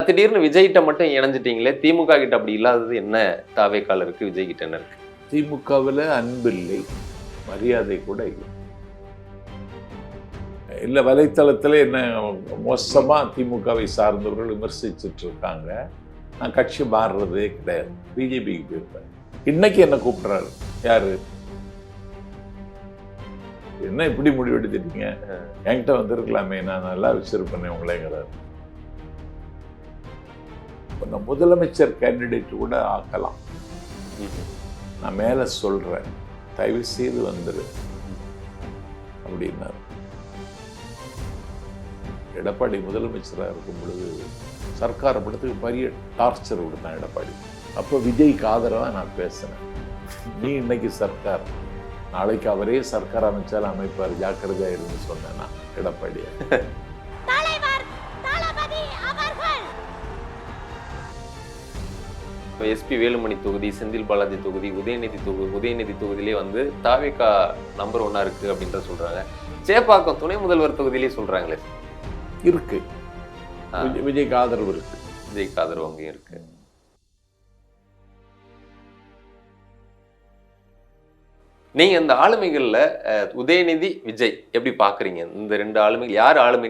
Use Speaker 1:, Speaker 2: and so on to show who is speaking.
Speaker 1: திடீர்னு விஜய்கிட்ட மட்டும் இணைஞ்சிட்டீங்களே, திமுக கிட்ட அப்படி இல்லாதது என்ன தாவேக்கால இருக்கு, விஜய் கிட்ட என்ன இருக்கு?
Speaker 2: திமுகவில் அன்பில்லை, மரியாதை கூட இல்லை. இல்லை, வலைத்தளத்தில் என்ன மோசமாக திமுகவை சார்ந்தவர்கள் விமர்சிச்சுட்டு இருக்காங்க. நான் கட்சி மாறுறதே கிடையாது, பிஜேபிக்கு போயிருப்பேன். இன்னைக்கு என்ன கூப்பிட்றாரு, யாரு என்ன இப்படி முடிவெடுத்துட்டீங்க, என்கிட்ட வந்திருக்கலாமே, நான் நல்லா வச்சிருப்பேனே உங்களைங்கிறாரு. நான் முதலமைச்சர் கேண்டிடேட் கூட ஆக்கலாம், நான் மேலே சொல்கிறேன், தயவு செய்து வந்துரு அப்படின்னாரு. எடப்பாடி முதலமைச்சராக இருக்கும் பொழுது சர்க்கார் படத்துக்கு பெரிய டார்ச்சர் கொடுத்தான் எடப்பாடி. அப்போ விஜய்க்கு ஆதரவாக நான் பேசினேன். நீ இன்னைக்கு சர்க்கார், நாளைக்கு அவரே சர்க்கார் அமைச்சாலும் அமைப்பார், ஜாக்கிரதையா இருந்து சொன்னேன் நான் எடப்பாடிய.
Speaker 1: எஸ்பி வேலுமணி தொகுதி, செந்தில் பாலாஜி தொகுதி, உதயநிதி தொகுதியிலே வந்து தாவேகா நம்பர் 1 இருக்கு அப்படின்ற சொல்றாங்க. சேப்பாக்கம் துணை முதல்வர் தொகுதியிலே சொல்றாங்களே
Speaker 2: இருக்கு, விஜய்க்கு ஆதரவு இருக்கு,
Speaker 1: விஜய்க்கு ஆதரவு அங்கேயும் இருக்கு. நீங்க இந்த ஆளுமைகள்ல உதயநிதி, விஜய் எப்படி பாக்குறீங்க? இந்த 2 ஆளுமை யார் ஆளுமை?